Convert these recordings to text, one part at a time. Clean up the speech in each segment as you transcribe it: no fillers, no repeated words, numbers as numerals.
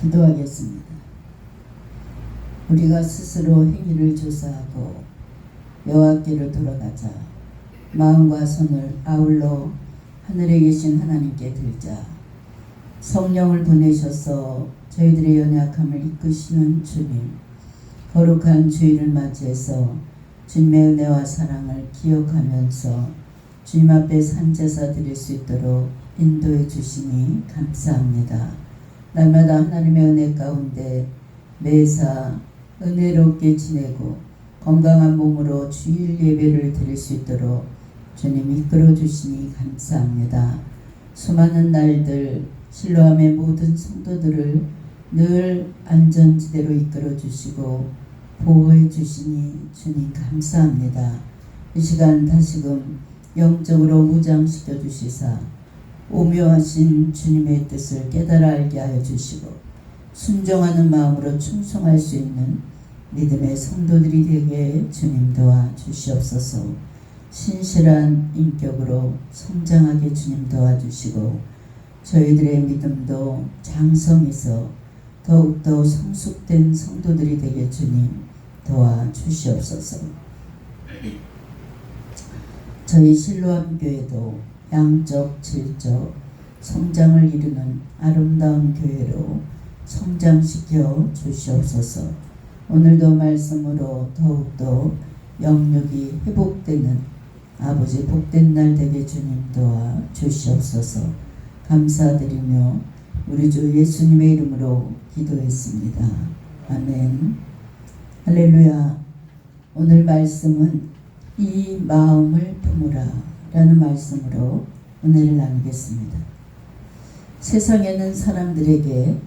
기도하겠습니다. 우리가 스스로 행위를 조사하고 여호와께로 돌아가자. 마음과 손을 아울러 하늘에 계신 하나님께 들자. 성령을 보내셔서 저희들의 연약함을 이끄시는 주님, 거룩한 주일을 맞이해서 주님의 은혜와 사랑을 기억하면서 주님 앞에 산제사 드릴 수 있도록 인도해 주시니 감사합니다. 날마다 하나님의 은혜 가운데 매사 은혜롭게 지내고 건강한 몸으로 주일 예배를 드릴 수 있도록 주님 이끌어 주시니 감사합니다. 수많은 날들 실로암의 모든 성도들을 늘 안전지대로 이끌어 주시고 보호해 주시니 주님 감사합니다. 이 시간 다시금 영적으로 무장시켜 주시사 오묘하신 주님의 뜻을 깨달아 알게 하여 주시고 순종하는 마음으로 충성할 수 있는 믿음의 성도들이 되게 주님 도와 주시옵소서. 신실한 인격으로 성장하게 주님 도와주시고 저희들의 믿음도 장성해서 더욱더 성숙된 성도들이 되게 주님 도와주시옵소서. 저희 실로암 교회도 양적 질적 성장을 이루는 아름다운 교회로 성장시켜 주시옵소서. 오늘도 말씀으로 더욱더 영육이 회복되는 아버지 복된 날 되게 주님 도와 주시옵소서. 감사드리며 우리 주 예수님의 이름으로 기도했습니다. 아멘. 할렐루야. 오늘 말씀은 이 마음을 품으라 라는 말씀으로 은혜를 나누겠습니다. 세상에는 사람들에게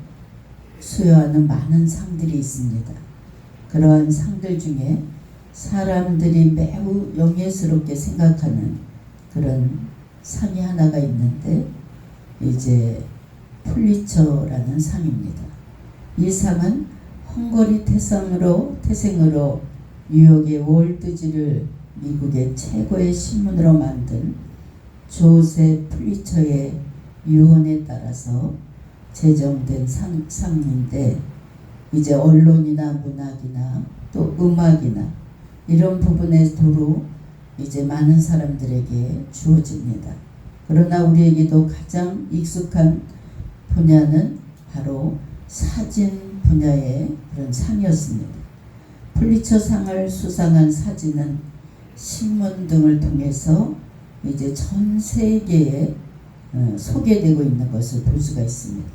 수여하는 많은 상들이 있습니다. 그러한 상들 중에 사람들이 매우 영예스럽게 생각하는 그런 상이 하나가 있는데 이제 풀리처라는 상입니다. 이 상은 헝거리 태생으로 뉴욕의 월드지를 미국의 최고의 신문으로 만든 조셉 풀리처의 유언에 따라서 제정된 상인데 이제 언론이나 문학이나 또 음악이나 이런 부분에서도 이제 많은 사람들에게 주어집니다. 그러나 우리에게도 가장 익숙한 분야는 바로 사진 분야의 그런 상이었습니다. 풀리처 상을 수상한 사진은 신문 등을 통해서 이제 전 세계에 소개되고 있는 것을 볼 수가 있습니다.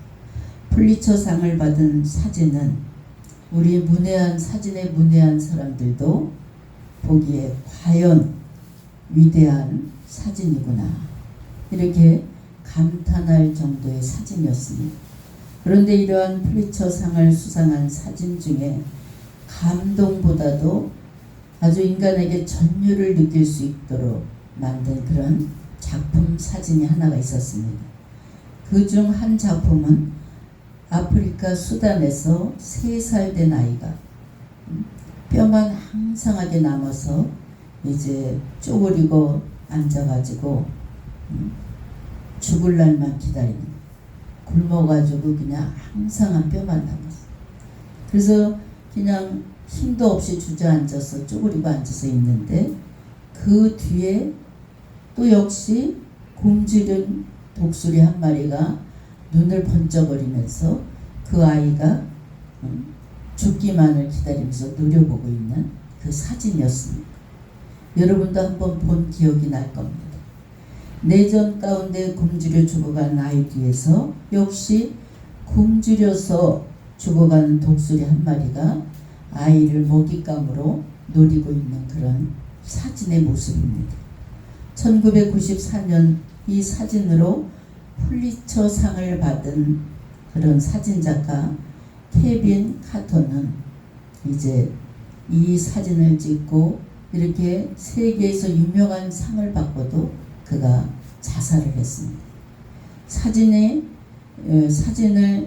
풀리처 상을 받은 사진은 우리 문외한 사진에 문외한 사람들도 보기에 과연 위대한 사진이구나 이렇게 감탄할 정도의 사진이었습니다. 그런데 이러한 풀리처 상을 수상한 사진 중에 감동보다도 아주 인간에게 전율을 느낄 수 있도록 만든 그런 작품 사진이 하나가 있었습니다. 그중 한 작품은 아프리카 수단에서 3살 된 아이가 뼈만 항상하게 남아서 이제 쪼그리고 앉아가지고 죽을 날만 기다리는 굶어가지고 그냥 항상한 뼈만 남았어. 그래서 그냥 힘도 없이 주저앉아서 쪼그리고 앉아서 있는데 그 뒤에 또 역시 굶주린 독수리 한 마리가 눈을 번쩍거리면서 그 아이가 죽기만을 기다리면서 노려보고 있는 그 사진이었습니다. 여러분도 한번 본 기억이 날 겁니다. 내전 가운데 굶주려 죽어간 아이 뒤에서 역시 굶주려서 죽어가는 독수리 한 마리가 아이를 먹잇감으로 노리고 있는 그런 사진의 모습입니다. 1994년 이 사진으로 풀리처 상을 받은 그런 사진작가 케빈 카터는 이제 이 사진을 찍고 이렇게 세계에서 유명한 상을 받고도 그가 자살을 했습니다. 사진을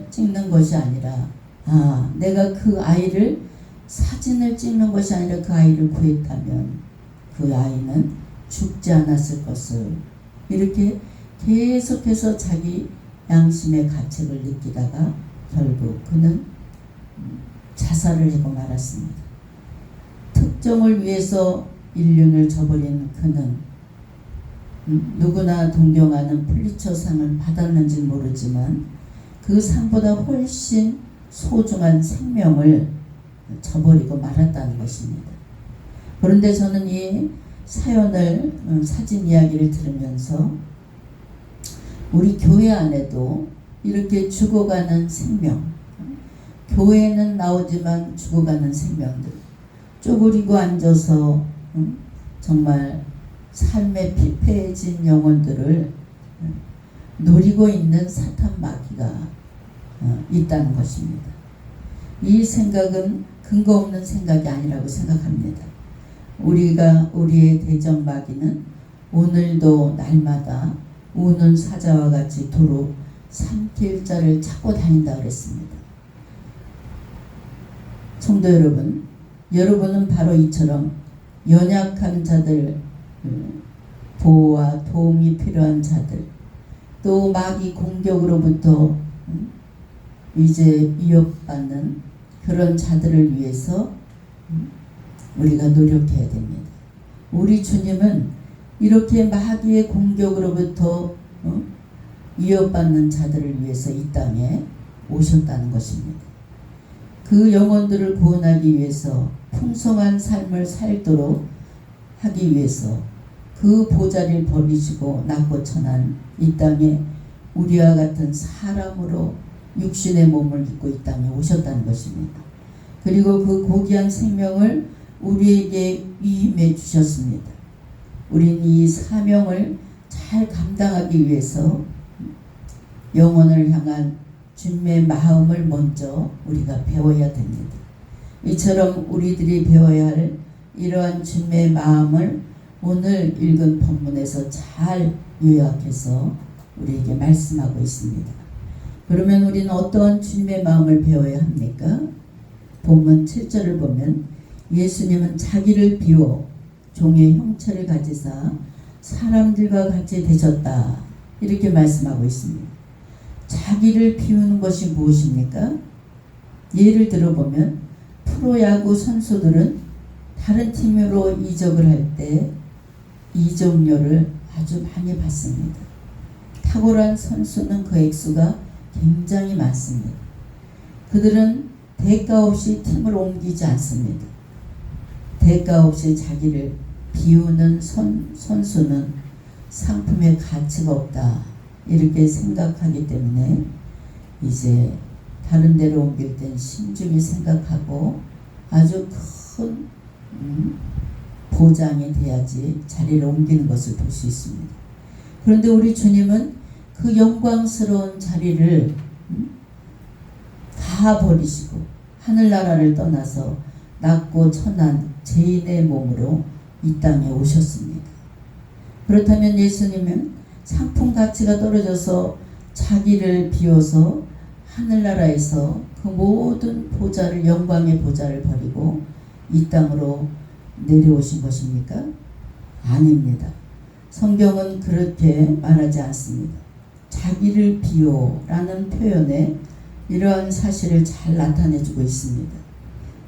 찍는 것이 아니라 내가 그 아이를 사진을 찍는 것이 아니라 그 아이를 구했다면 그 아이는 죽지 않았을 것을 이렇게 계속해서 자기 양심의 가책을 느끼다가 결국 그는 자살을 하고 말았습니다. 특정을 위해서 인륜을 저버린 그는 누구나 동경하는 플리처상을 받았는지 모르지만 그 상보다 훨씬 소중한 생명을 저버리고 말았다는 것입니다. 그런데 저는 이 사연을 사진 이야기를 들으면서 우리 교회 안에도 이렇게 죽어가는 생명, 교회는 나오지만 죽어가는 생명들, 쪼그리고 앉아서 정말 삶에 피폐해진 영혼들을 노리고 있는 사탄 마귀가 있다는 것입니다. 이 생각은 근거 없는 생각이 아니라고 생각합니다. 우리의 대적 마귀는 오늘도 날마다 우는 사자와 같이 도로 삼킬 자를 찾고 다닌다 그랬습니다. 성도 여러분, 여러분은 바로 이처럼 연약한 자들, 보호와 도움이 필요한 자들, 또 마귀 공격으로부터 이제 위협받는 그런 자들을 위해서 우리가 노력해야 됩니다. 우리 주님은 이렇게 마귀의 공격으로부터 위협받는 자들을 위해서 이 땅에 오셨다는 것입니다. 그 영혼들을 구원하기 위해서 풍성한 삶을 살도록 하기 위해서 그 보좌를 버리시고 낮고 천한 이 땅에 우리와 같은 사람으로 육신의 몸을 입고 이 땅에 오셨다는 것입니다. 그리고 그 고귀한 생명을 우리에게 위임해 주셨습니다. 우리는 이 사명을 잘 감당하기 위해서 영혼을 향한 주님의 마음을 먼저 우리가 배워야 됩니다. 이처럼 우리들이 배워야 할 이러한 주님의 마음을 오늘 읽은 본문에서 잘 요약해서 우리에게 말씀하고 있습니다. 그러면 우리는 어떠한 주님의 마음을 배워야 합니까? 본문 7절을 보면 예수님은 자기를 비워 종의 형체를 가지사 사람들과 같이 되셨다 이렇게 말씀하고 있습니다. 자기를 비우는 것이 무엇입니까? 예를 들어보면 프로야구 선수들은 다른 팀으로 이적을 할 때 이적료를 아주 많이 받습니다. 탁월한 선수는 그 액수가 굉장히 많습니다. 그들은 대가 없이 팀을 옮기지 않습니다. 대가 없이 자기를 비우는 선수는 상품의 가치가 없다 이렇게 생각하기 때문에 이제 다른 데로 옮길 땐 신중히 생각하고 아주 큰 보장이 돼야지 자리를 옮기는 것을 볼 수 있습니다. 그런데 우리 주님은 그 영광스러운 자리를 다 버리시고 하늘나라를 떠나서 낮고 천한 죄인의 몸으로 이 땅에 오셨습니다. 그렇다면 예수님은 상품 가치가 떨어져서 자기를 비워서 하늘나라에서 그 모든 보좌를 영광의 보좌를 버리고 이 땅으로 내려오신 것입니까? 아닙니다. 성경은 그렇게 말하지 않습니다. 자기를 비워라는 표현에 이러한 사실을 잘 나타내주고 있습니다.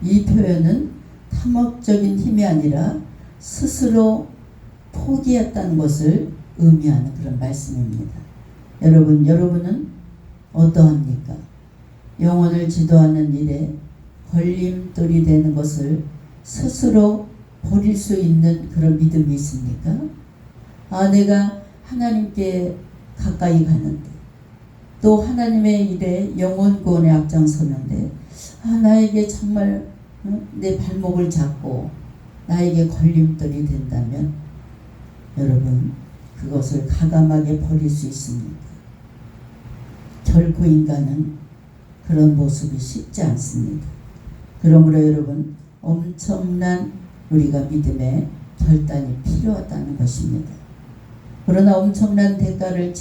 이 표현은 탐욕적인 힘이 아니라 스스로 포기했다는 것을 의미하는 그런 말씀입니다. 여러분은 어떠합니까? 영혼을 지도하는 일에 걸림돌이 되는 것을 스스로 버릴 수 있는 그런 믿음이 있습니까? 내가 하나님께 가까이 가는데 또 하나님의 일에 영혼 구원에 앞장서는데 나에게 정말 내 발목을 잡고 나에게 걸림돌이 된다면 여러분 그것을 가감하게 버릴 수 있습니까? 결코 인간은 그런 모습이 쉽지 않습니다. 그러므로 여러분 엄청난 우리가 믿음의 결단이 필요하다는 것입니다. 그러나 엄청난 대가를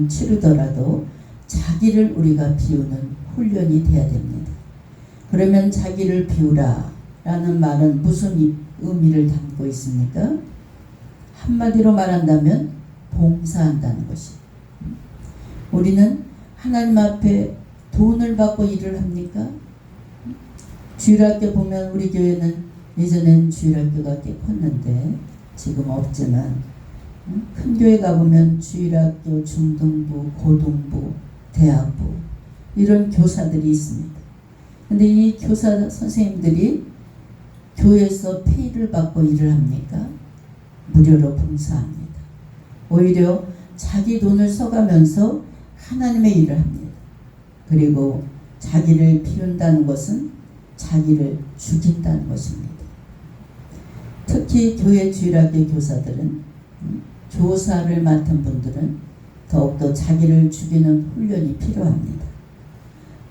치르더라도 자기를 우리가 비우는 훈련이 돼야 됩니다. 그러면 자기를 비우라 라는 말은 무슨 의미를 담고 있습니까? 한마디로 말한다면 봉사한다는 것이. 우리는 하나님 앞에 돈을 받고 일을 합니까? 주일학교 보면 우리 교회는 예전엔 주일학교가 꽤 컸는데 지금 없지만 큰 교회 가보면 주일학교, 중등부, 고등부, 대학부 이런 교사들이 있습니다. 근데 이 교사 선생님들이 교회에서 페이를 받고 일을 합니까? 무료로 봉사합니다. 오히려 자기 돈을 써가면서 하나님의 일을 합니다. 그리고 자기를 비운다는 것은 자기를 죽인다는 것입니다. 특히 교회 주일학교 교사들은 교사를 맡은 분들은 더욱더 자기를 죽이는 훈련이 필요합니다.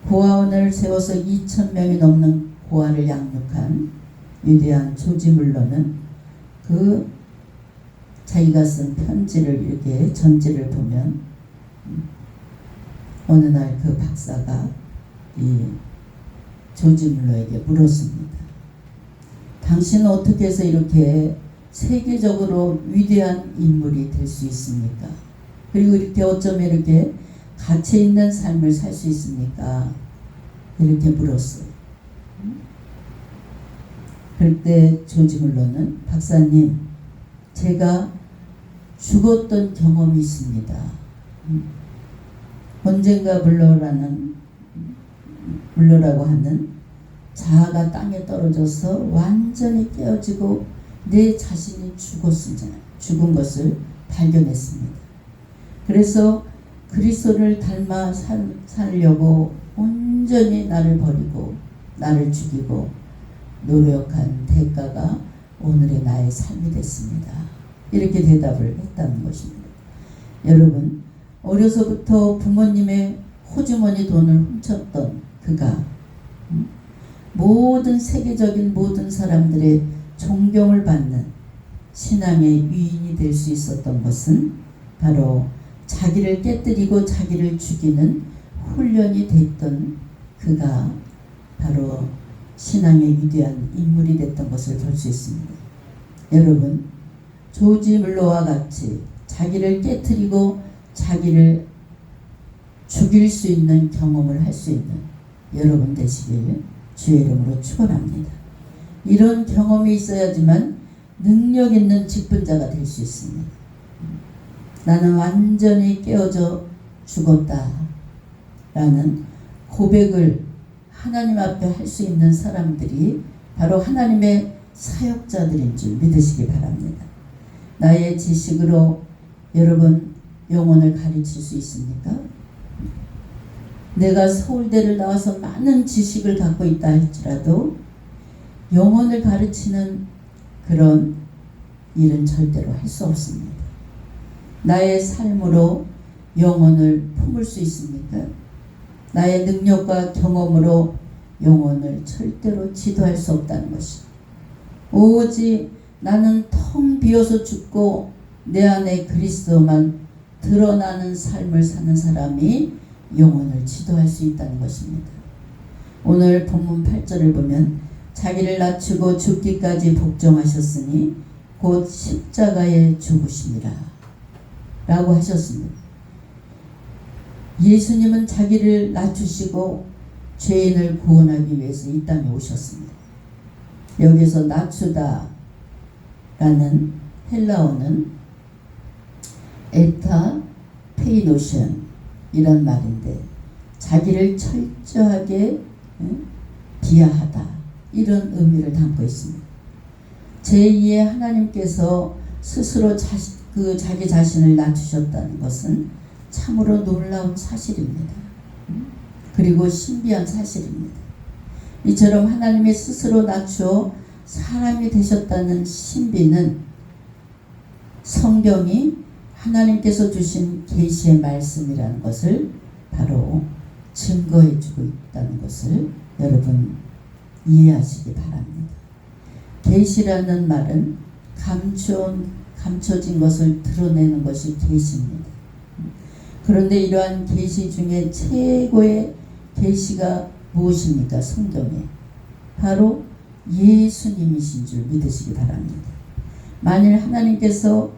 고아원을 세워서 2,000명이 넘는 고아를 양육한 위대한 조지 물러는 그 자기가 쓴 편지를 이렇게 전지를 보면 어느 날 그 박사가 이 조지 물러에게 물었습니다. 당신은 어떻게 해서 이렇게 세계적으로 위대한 인물이 될 수 있습니까? 그리고 이렇게 어쩌면 이렇게 가치 있는 삶을 살 수 있습니까? 이렇게 물었어요. 그럴 때 조지 물러는 박사님, 제가 죽었던 경험이 있습니다. 언젠가 물러라고 하는 자아가 땅에 떨어져서 완전히 깨어지고 내 자신이 죽은 것을 발견했습니다. 그래서 그리스도를 닮아 살려고 온전히 나를 버리고 나를 죽이고 노력한 대가가 오늘의 나의 삶이 됐습니다. 이렇게 대답을 했다는 것입니다. 여러분, 어려서부터 부모님의 호주머니 돈을 훔쳤던 그가 모든 세계적인 모든 사람들의 존경을 받는 신앙의 위인이 될 수 있었던 것은 바로 자기를 깨뜨리고 자기를 죽이는 훈련이 됐던 그가 바로 신앙의 위대한 인물이 됐던 것을 볼 수 있습니다. 여러분, 조지 물러와 같이 자기를 깨뜨리고 자기를 죽일 수 있는 경험을 할 수 있는 여러분 되시길 주의 이름으로 축원합니다. 이런 경험이 있어야지만 능력 있는 직분자가 될 수 있습니다. 나는 완전히 깨어져 죽었다 라는 고백을 하나님 앞에 할 수 있는 사람들이 바로 하나님의 사역자들인 줄 믿으시기 바랍니다. 나의 지식으로 여러분 영혼을 가르칠 수 있습니까? 내가 서울대를 나와서 많은 지식을 갖고 있다 할지라도 영혼을 가르치는 그런 일은 절대로 할 수 없습니다. 나의 삶으로 영혼을 품을 수 있습니까? 나의 능력과 경험으로 영혼을 절대로 지도할 수 없다는 것이 오직 나는 텅 비어서 죽고 내 안에 그리스도만 드러나는 삶을 사는 사람이 영혼을 지도할 수 있다는 것입니다. 오늘 본문 8절을 보면 자기를 낮추고 죽기까지 복종하셨으니 곧 십자가에 죽으심이라 라고 하셨습니다. 예수님은 자기를 낮추시고 죄인을 구원하기 위해서 이 땅에 오셨습니다. 여기서 낮추다 라는 헬라어는 에타 페이노션 이런 말인데 자기를 철저하게 비하하다 이런 의미를 담고 있습니다. 제2의 하나님께서 스스로 자기 자신을 낮추셨다는 것은 참으로 놀라운 사실입니다. 그리고 신비한 사실입니다. 이처럼 하나님이 스스로 낮추어 사람이 되셨다는 신비는 성경이 하나님께서 주신 계시의 말씀이라는 것을 바로 증거해 주고 있다는 것을 여러분 이해하시기 바랍니다. 계시라는 말은 감춰진 것을 드러내는 것이 계시입니다. 그런데 이러한 계시 중에 최고의 계시가 무엇입니까? 성경에 바로 예수님이신 줄 믿으시기 바랍니다. 만일 하나님께서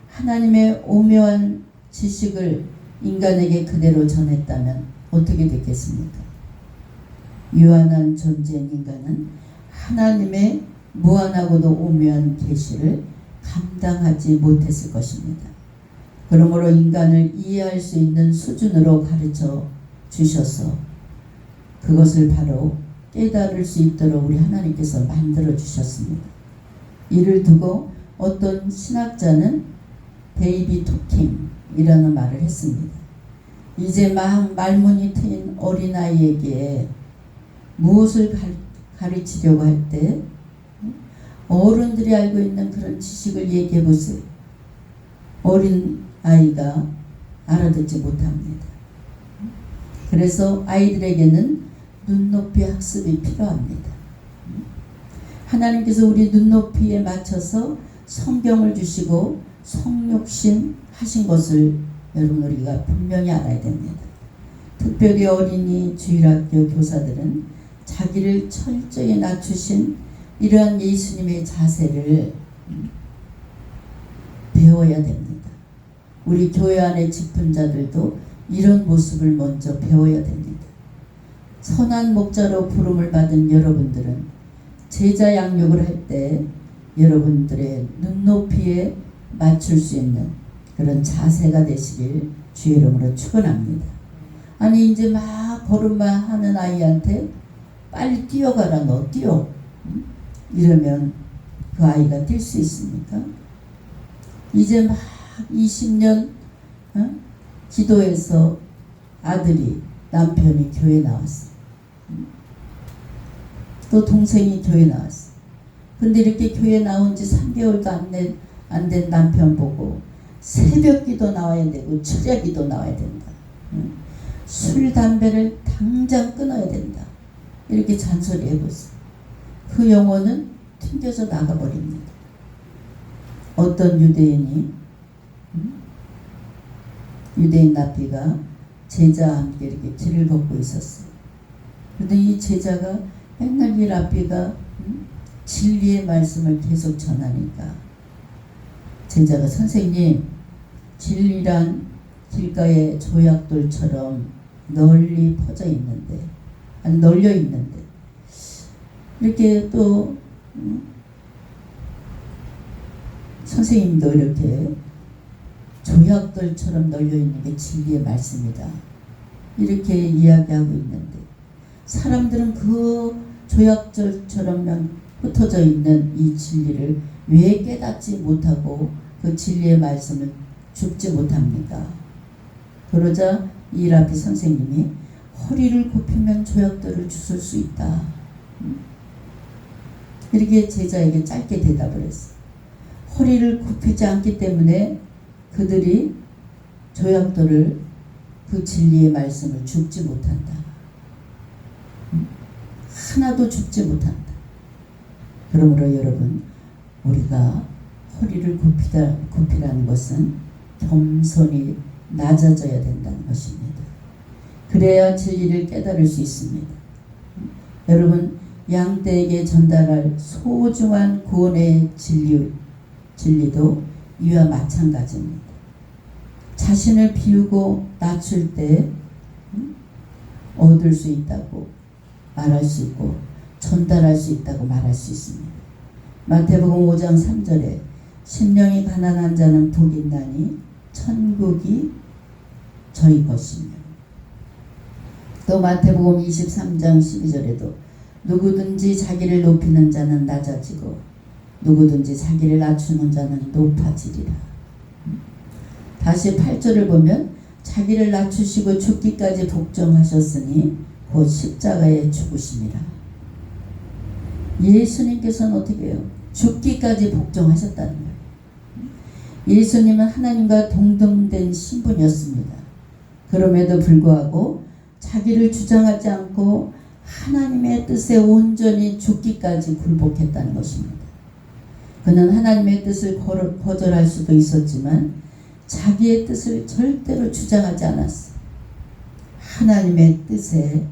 하나님의 오묘한 지식을 인간에게 그대로 전했다면 어떻게 됐겠습니까? 유한한 존재인 인간은 하나님의 무한하고도 오묘한 계시를 감당하지 못했을 것입니다. 그러므로 인간을 이해할 수 있는 수준으로 가르쳐 주셔서 그것을 바로 깨달을 수 있도록 우리 하나님께서 만들어 주셨습니다. 이를 두고 어떤 신학자는 베이비 토킹이라는 말을 했습니다. 이제 막 말문이 트인 어린아이에게 무엇을 가르치려고 할 때 어른들이 알고 있는 그런 지식을 얘기해 보세요. 어린아이가 알아듣지 못합니다. 그래서 아이들에게는 눈높이 학습이 필요합니다. 하나님께서 우리 눈높이에 맞춰서 성경을 주시고 성육신 하신 것을 여러분 우리가 분명히 알아야 됩니다. 특별히 어린이 주일학교 교사들은 자기를 철저히 낮추신 이러한 예수님의 자세를 배워야 됩니다. 우리 교회 안의 직분자들도 이런 모습을 먼저 배워야 됩니다. 선한 목자로 부름을 받은 여러분들은 제자 양육을 할 때 여러분들의 눈높이에 맞출 수 있는 그런 자세가 되시길 주의 이름으로 축원합니다. 아니 이제 막 걸음만 하는 아이한테 빨리 뛰어가라, 너 뛰어, 이러면 그 아이가 뛸 수 있습니까? 이제 막 20년 기도해서 아들이, 남편이 교회 나왔어. 또 동생이 교회 나왔어. 근데 이렇게 교회 나온 지 3개월도 안 된 남편 보고 새벽 기도 나와야 되고 철야 기도 나와야 된다. 술, 담배를 당장 끊어야 된다. 이렇게 잔소리 해보세요. 그 영혼은 튕겨져 나가버립니다. 어떤 유대인 랍비가 제자와 함께 이렇게 길을 걷고 있었어요. 그런데 이 제자가 맨날 이 랍비가 진리의 말씀을 계속 전하니까 제자가, 선생님, 진리란 길가의 조약돌처럼 널리 퍼져 있는데, 아니 널려 있는데, 이렇게 또 선생님도 이렇게 조약돌처럼 널려 있는 게 진리의 말씀이다, 이렇게 이야기하고 있는데, 사람들은 그 조약돌처럼 흩어져 있는 이 진리를 왜 깨닫지 못하고 그 진리의 말씀을 줍지 못합니까? 그러자 이 랍비 선생님이 허리를 굽히면 조약돌을 주술 수 있다, 이렇게 제자에게 짧게 대답을 했어요. 허리를 굽히지 않기 때문에 그들이 조약돌을, 그 진리의 말씀을 줍지 못한다. 하나도 줍지 못한다. 그러므로 여러분, 우리가 허리를 굽히라는 것은 겸손히 낮아져야 된다는 것입니다. 그래야 진리를 깨달을 수 있습니다. 여러분, 양떼에게 전달할 소중한 구원의 진리도 이와 마찬가지입니다. 자신을 비우고 낮출 때 얻을 수 있다고 말할 수 있고 전달할 수 있다고 말할 수 있습니다. 마태복음 5장 3절에 심령이 가난한 자는 복이 있나니 천국이 저희 것이며, 또 마태복음 23장 12절에도 누구든지 자기를 높이는 자는 낮아지고 누구든지 자기를 낮추는 자는 높아지리라. 다시 8절을 보면 자기를 낮추시고 죽기까지 복종하셨으니 곧 십자가에 죽으심이라. 예수님께서는 어떻게 해요? 죽기까지 복종하셨다는 거예요. 예수님은 하나님과 동등된 신분이었습니다. 그럼에도 불구하고 자기를 주장하지 않고 하나님의 뜻에 온전히 죽기까지 굴복했다는 것입니다. 그는 하나님의 뜻을 거절할 수도 있었지만 자기의 뜻을 절대로 주장하지 않았어요. 하나님의 뜻에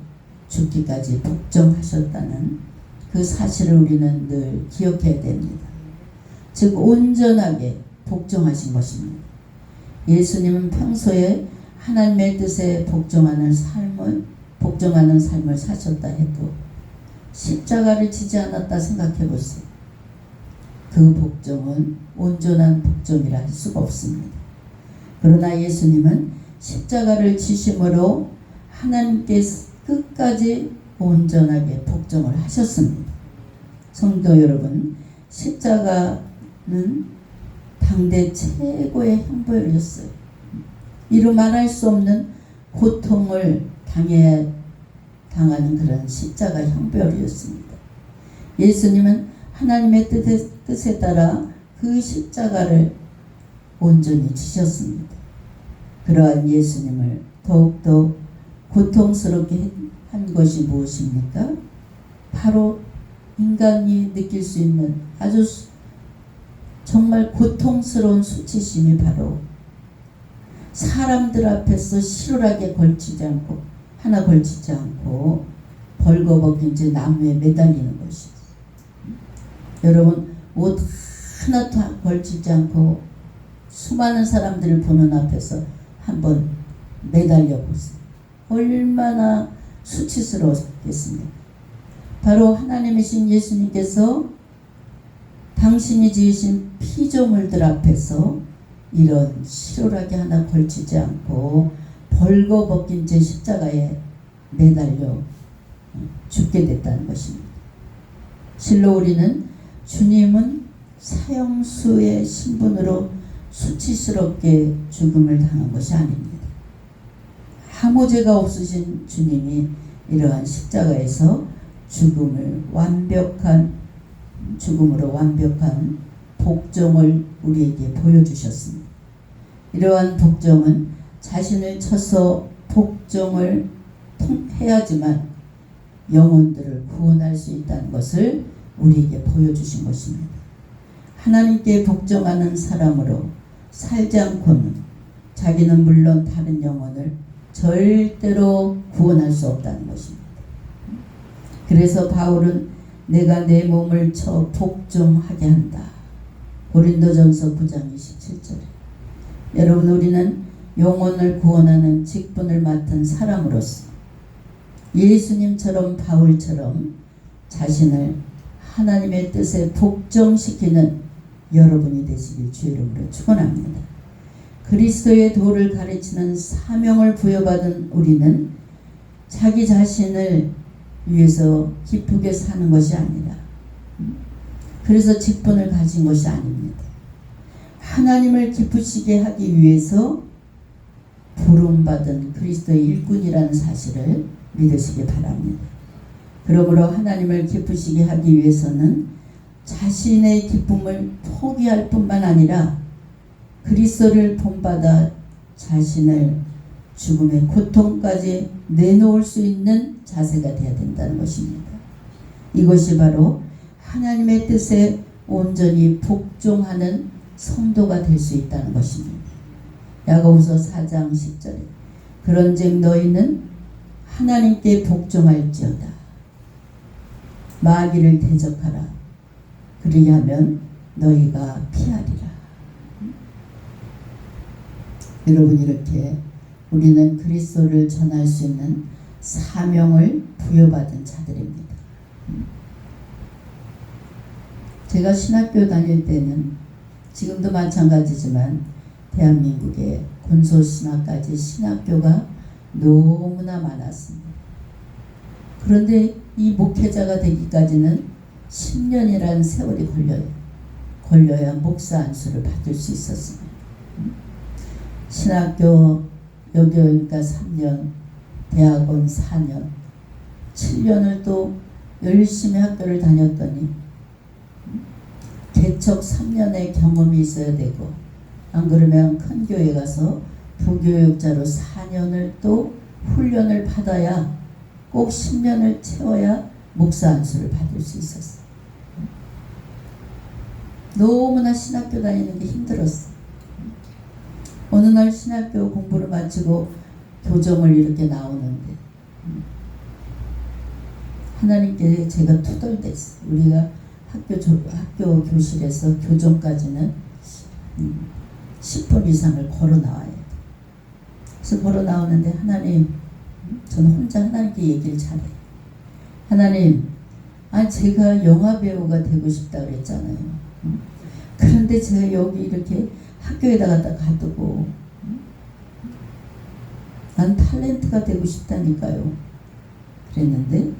죽기까지 복종하셨다는 그 사실을 우리는 늘 기억해야 됩니다. 즉 온전하게 복종하신 것입니다. 예수님은 평소에 하나님의 뜻에 복종하는 삶을 사셨다 해도 십자가를 지지 않았다 생각해 보세요. 그 복종은 온전한 복종이라 할 수가 없습니다. 그러나 예수님은 십자가를 지심으로 하나님께 끝까지 온전하게 복종을 하셨습니다. 성도 여러분, 십자가는 당대 최고의 형벌이었어요. 이루 말할 수 없는 고통을 당하는 그런 십자가 형벌이었습니다. 예수님은 하나님의 뜻에 따라 그 십자가를 온전히 지셨습니다. 그러한 예수님을 더욱더 고통스럽게 한 것이 무엇입니까? 바로 인간이 느낄 수 있는 아주 정말 고통스러운 수치심이 바로 사람들 앞에서 실하게 걸치지 않고 벌거벗긴 채 나무에 매달리는 것이죠. 여러분, 옷 하나 다 걸치지 않고 수많은 사람들을 보는 앞에서 한번 매달려 보세요. 얼마나 수치스러웠겠습니까? 바로 하나님이신 예수님께서 당신이 지으신 피조물들 앞에서 이런 실오라기 하나 걸치지 않고 벌거벗긴 채 십자가에 매달려 죽게 됐다는 것입니다. 실로 우리는 주님은 사형수의 신분으로 수치스럽게 죽음을 당한 것이 아닙니다. 아무 죄가 없으신 주님이 이러한 십자가에서 죽음으로 완벽한 복종을 우리에게 보여주셨습니다. 이러한 복종은 자신을 쳐서 복종을 해야지만 영혼들을 구원할 수 있다는 것을 우리에게 보여주신 것입니다. 하나님께 복종하는 사람으로 살지 않고는 자기는 물론 다른 영혼을 절대로 구원할 수 없다는 것입니다. 그래서 바울은 내가 내 몸을 쳐 복종하게 한다. 고린도전서 9장 27절에 여러분, 우리는 영혼을 구원하는 직분을 맡은 사람으로서 예수님처럼 바울처럼 자신을 하나님의 뜻에 복종시키는 여러분이 되시길 주의 이름으로 축원합니다. 그리스도의 도를 가르치는 사명을 부여받은 우리는 자기 자신을 위해서 기쁘게 사는 것이 아니라 그래서 직분을 가진 것이 아닙니다. 하나님을 기쁘시게 하기 위해서 부름받은 그리스도의 일꾼이라는 사실을 믿으시기 바랍니다. 그러므로 하나님을 기쁘시게 하기 위해서는 자신의 기쁨을 포기할 뿐만 아니라 그리스도를 본받아 자신을 죽음의 고통까지 내놓을 수 있는 자세가 되어야 된다는 것입니다. 이것이 바로 하나님의 뜻에 온전히 복종하는 성도가 될 수 있다는 것입니다. 야고보서 4장 10절에 그런즉 너희는 하나님께 복종할지어다. 마귀를 대적하라. 그리하면 너희가 피하리라. 여러분, 이렇게 우리는 그리스도를 전할 수 있는 사명을 부여받은 자들입니다. 제가 신학교 다닐 때는 지금도 마찬가지지만 대한민국에 군소신학까지 신학교가 너무나 많았습니다. 그런데 이 목회자가 되기까지는 10년이라는 세월이 걸려야 목사 안수를 받을 수 있었습니다. 신학교 여교니까 3년, 대학원 4년, 7년을 또 열심히 학교를 다녔더니 개척 3년의 경험이 있어야 되고, 안 그러면 큰 교회 가서 부교육자로 4년을 또 훈련을 받아야 꼭 10년을 채워야 목사 안수를 받을 수 있었어요. 너무나 신학교 다니는 게 힘들었어요. 어느 날 신학교 공부를 마치고 교정을 이렇게 나오는데 하나님께 제가 투덜댔어요. 우리가 학교 교실에서 교정까지는 10분 이상을 걸어 나와야 돼. 그래서 그래서 보러 나오는데 하나님, 저는 혼자 하나님께 얘기를 잘해요. 하나님, 제가 영화 배우가 되고 싶다 그랬잖아요. 그런데 제가 여기 이렇게 학교에다가 가두고 난 탤런트가 되고 싶다니까요. 그랬는데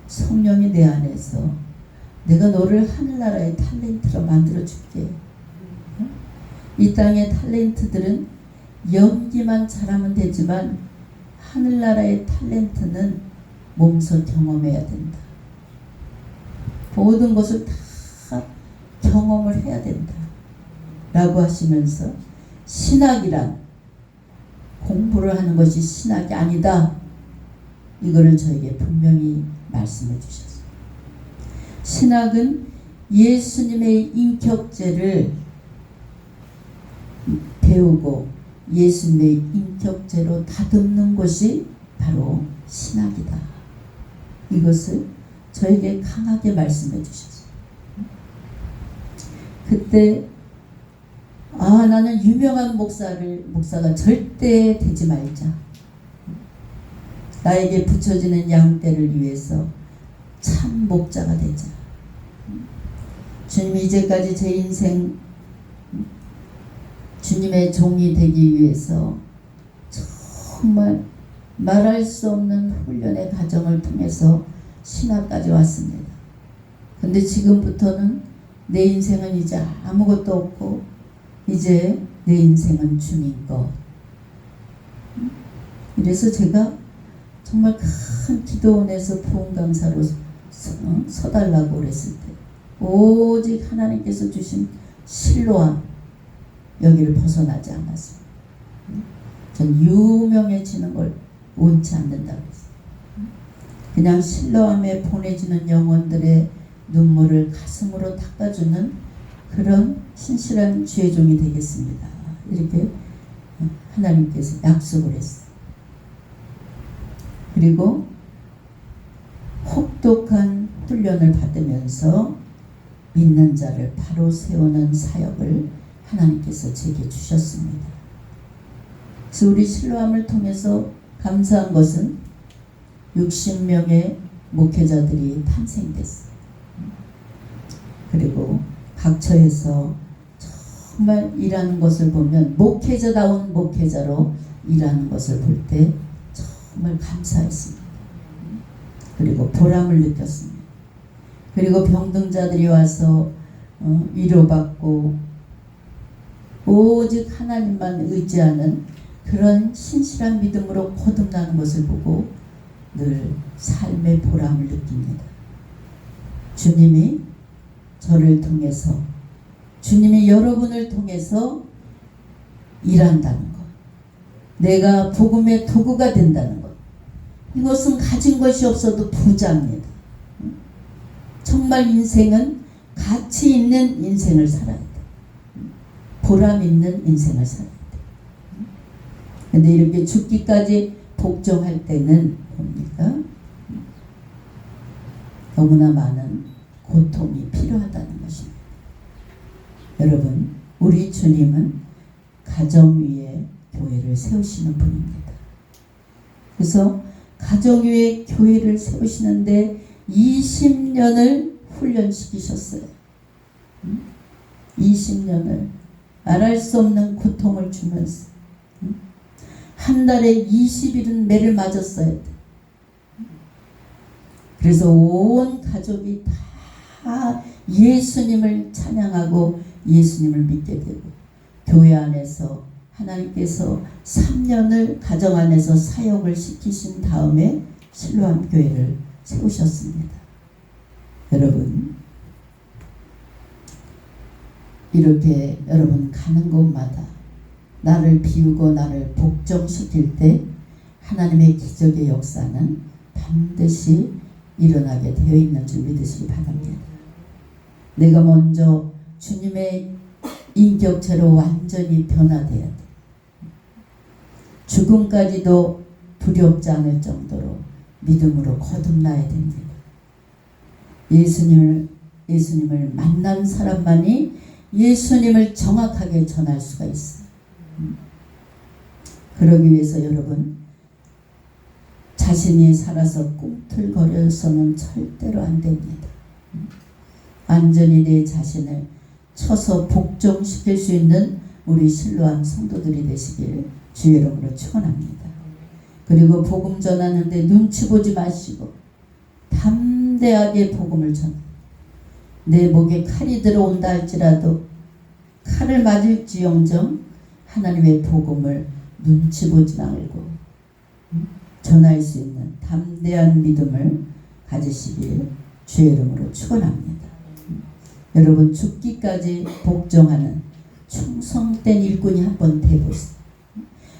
성령이 내 안에서 내가 너를 하늘나라의 탤런트로 만들어줄게. 이 땅의 탤런트들은 연기만 잘하면 되지만 하늘나라의 탤런트는 몸소 경험해야 된다. 모든 것을 다 경험을 해야 된다. 라고 하시면서 신학이란 공부를 하는 것이 신학이 아니다. 이거를 저에게 분명히 말씀해 주셨어요. 신학은 예수님의 인격제를 배우고 예수님의 인격제로 다듬는 것이 바로 신학이다. 이것을 저에게 강하게 말씀해 주셨어요. 그때 나는 유명한 목사가 절대 되지 말자. 나에게 붙여지는 양떼를 위해서 참 목자가 되자. 주님, 이제까지 제 인생 주님의 종이 되기 위해서 정말 말할 수 없는 훈련의 과정을 통해서 신학까지 왔습니다. 근데 지금부터는 내 인생은 이제 아무것도 없고 이제 내 인생은 주님 것. 이래서 제가 정말 큰 기도원에서 부흥강사로 서달라고 그랬을 때 오직 하나님께서 주신 실로암 여기를 벗어나지 않았습니다. 전 유명해지는 걸 원치 않는다고 했어요. 그냥 실로암에 보내주는 영혼들의 눈물을 가슴으로 닦아주는 그런 신실한 주의 종이 되겠습니다. 이렇게 하나님께서 약속을 했어요. 그리고 혹독한 훈련을 받으면서 믿는 자를 바로 세우는 사역을 하나님께서 제게 주셨습니다. 그래서 우리 실로암을 통해서 감사한 것은 60명의 목회자들이 탄생됐어요. 그리고 각 처에서 정말 일하는 것을 보면 목회자다운 목회자로 일하는 것을 볼 때 정말 감사했습니다. 그리고 보람을 느꼈습니다. 그리고 병든자들이 와서 위로받고 오직 하나님만 의지하는 그런 신실한 믿음으로 거듭나는 것을 보고 늘 삶의 보람을 느낍니다. 주님이 저를 통해서, 주님이 여러분을 통해서 일한다는 것, 내가 복음의 도구가 된다는 것, 이것은 가진 것이 없어도 부자입니다. 정말 인생은 가치 있는 인생을 살아야 돼. 보람 있는 인생을 살아야 돼. 근데 이렇게 죽기까지 복종할 때는 뭡니까? 너무나 많은 고통이 필요하다는 것입니다. 여러분, 우리 주님은 가정 위에 교회를 세우시는 분입니다. 그래서 가정 위에 교회를 세우시는데 20년을 훈련시키셨어요. 20년을 말할 수 없는 고통을 주면서 한 달에 20일은 매를 맞았어야 돼. 그래서 온 가족이 다 예수님을 찬양하고 예수님을 믿게 되고 교회 안에서 하나님께서 3년을 가정 안에서 사역을 시키신 다음에 실로암 교회를 세우셨습니다. 여러분, 이렇게 여러분 가는 곳마다 나를 비우고 나를 복종시킬 때 하나님의 기적의 역사는 반드시 일어나게 되어 있는 줄 믿으시기 바랍니다. 내가 먼저 주님의 인격체로 완전히 변화되어야 돼. 죽음까지도 두렵지 않을 정도로 믿음으로 거듭나야 됩니다. 예수님을 만난 사람만이 예수님을 정확하게 전할 수가 있어요. 그러기 위해서 여러분, 자신이 살아서 꿈틀거려서는 절대로 안 됩니다. 완전히 내 자신을 쳐서 복종시킬 수 있는 우리 실로암 성도들이 되시길 주의 이름으로 축원합니다. 그리고 복음 전하는데 눈치 보지 마시고 담대하게 복음을 전하. 내 목에 칼이 들어온다 할지라도 칼을 맞을지언정 하나님의 복음을 눈치 보지 말고 전할 수 있는 담대한 믿음을 가지시길 주의 이름으로 축원합니다. 여러분, 죽기까지 복종하는 충성된 일꾼이 한번 돼보세요.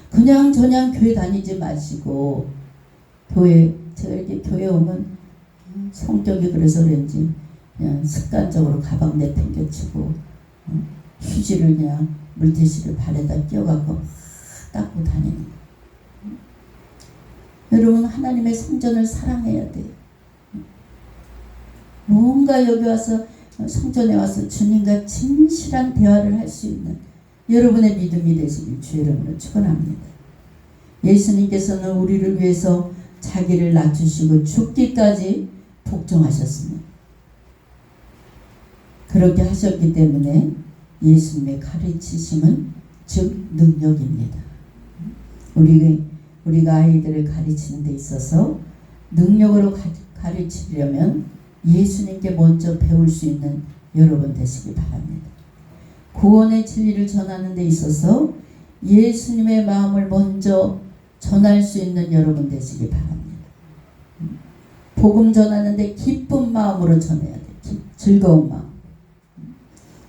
그냥 저냥 교회 다니지 마시고, 저에게 교회 오면 성격이 그래서 그런지 그냥 습관적으로 가방 내팽개치고 휴지를 그냥 물티슈를 발에다 끼워갖고 닦고 다니는 거예요. 여러분, 하나님의 성전을 사랑해야 돼요. 뭔가 여기 와서 성전에 와서 주님과 진실한 대화를 할 수 있는 여러분의 믿음이 되시길 주의 이름으로 축원합니다. 예수님께서는 우리를 위해서 자기를 낮추시고 죽기까지 복종하셨습니다. 그렇게 하셨기 때문에 예수님의 가르치심은 즉 능력입니다. 우리가 아이들을 가르치는 데 있어서 능력으로 가르치려면 예수님께 먼저 배울 수 있는 여러분 되시기 바랍니다. 구원의 진리를 전하는 데 있어서 예수님의 마음을 먼저 전할 수 있는 여러분 되시기 바랍니다. 복음 전하는데 기쁜 마음으로 전해야 돼. 즐거운 마음.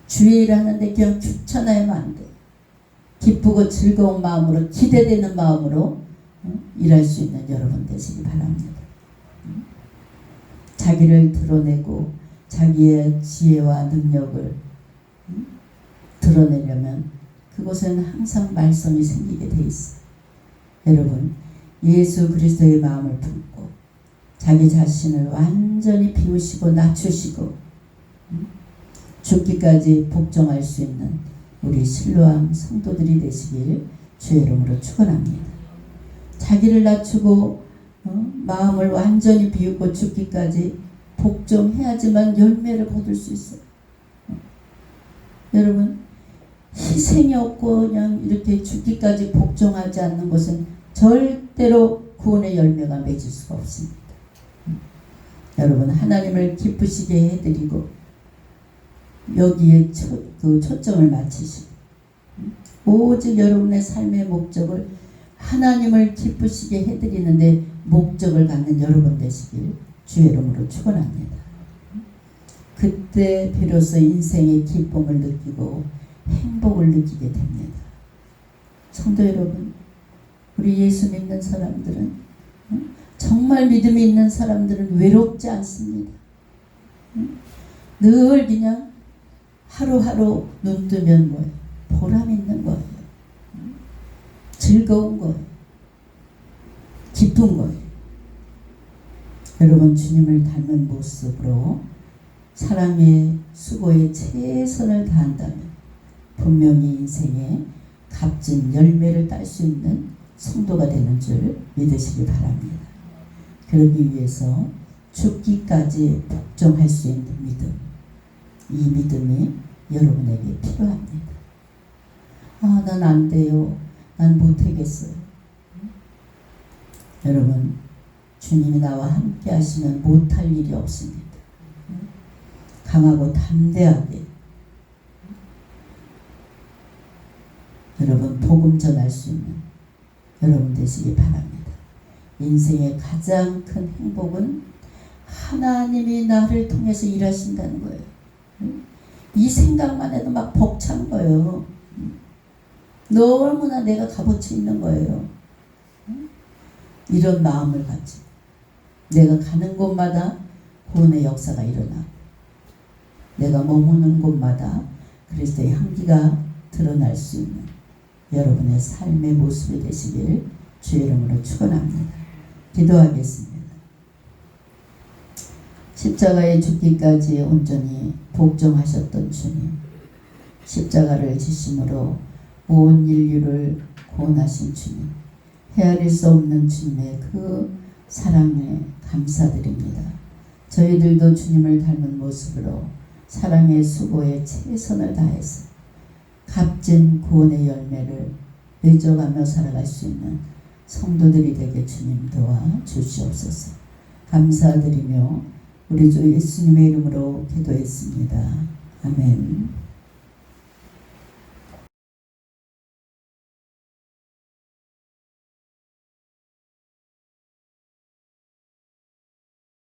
주의 일 하는데 그냥 귀찮아하면 안 돼. 기쁘고 즐거운 마음으로, 기대되는 마음으로 일할 수 있는 여러분 되시기 바랍니다. 자기를 드러내고 자기의 지혜와 능력을 드러내려면 그곳에는 항상 말썽이 생기게 돼 있어요. 여러분, 예수 그리스도의 마음을 품고 자기 자신을 완전히 비우시고 낮추시고 죽기까지 복종할 수 있는 우리 실로암 성도들이 되시길 주의 이름으로 축원합니다. 자기를 낮추고 마음을 완전히 비우고 죽기까지 복종해야지만 열매를 거둘 수 있어요. 여러분, 희생이 없고 그냥 이렇게 죽기까지 복종하지 않는 것은 절대로 구원의 열매가 맺을 수가 없습니다. 여러분, 하나님을 기쁘시게 해드리고 여기에 초점을 맞추시고 오직 여러분의 삶의 목적을 하나님을 기쁘시게 해드리는데 목적을 갖는 여러분 되시길 주의 이름으로 축원합니다. 그때 비로소 인생의 기쁨을 느끼고 행복을 느끼게 됩니다. 성도 여러분, 우리 예수 믿는 사람들은, 정말 믿음이 있는 사람들은 외롭지 않습니다. 늘 그냥 하루하루 눈 뜨면 뭐예요? 보람 있는 거예요. 즐거운 거예요. 기쁜 거예요. 여러분, 주님을 닮은 모습으로 사랑의 수고에 최선을 다한다면 분명히 인생에 값진 열매를 딸 수 있는 성도가 되는 줄 믿으시기 바랍니다. 그러기 위해서 죽기까지 복종할 수 있는 믿음, 이 믿음이 여러분에게 필요합니다. 난 안 돼요. 난 못하겠어요. 여러분, 주님이 나와 함께 하시면 못할 일이 없습니다. 강하고 담대하게 여러분 복음 전할 수 있는 여러분 되시기 바랍니다. 인생의 가장 큰 행복은 하나님이 나를 통해서 일하신다는 거예요. 이 생각만 해도 막 벅찬 거예요. 너무나 내가 값어치 있는 거예요. 이런 마음을 가지고 내가 가는 곳마다 구원의 역사가 일어나고 내가 머무는 곳마다 그리스도의 향기가 드러날 수 있는 여러분의 삶의 모습이 되시길 주의 이름으로 축원합니다. 기도하겠습니다. 십자가에 죽기까지 온전히 복종하셨던 주님, 십자가를 지심으로 온 인류를 구원하신 주님, 헤아릴 수 없는 주님의 그 사랑에 감사드립니다. 저희들도 주님을 닮은 모습으로 사랑의 수고에 최선을 다해서 값진 구원의 열매를 맺어가며 살아갈 수 있는 성도들이 되게 주님 도와 주시옵소서. 감사드리며 우리 주 예수님의 이름으로 기도했습니다. 아멘.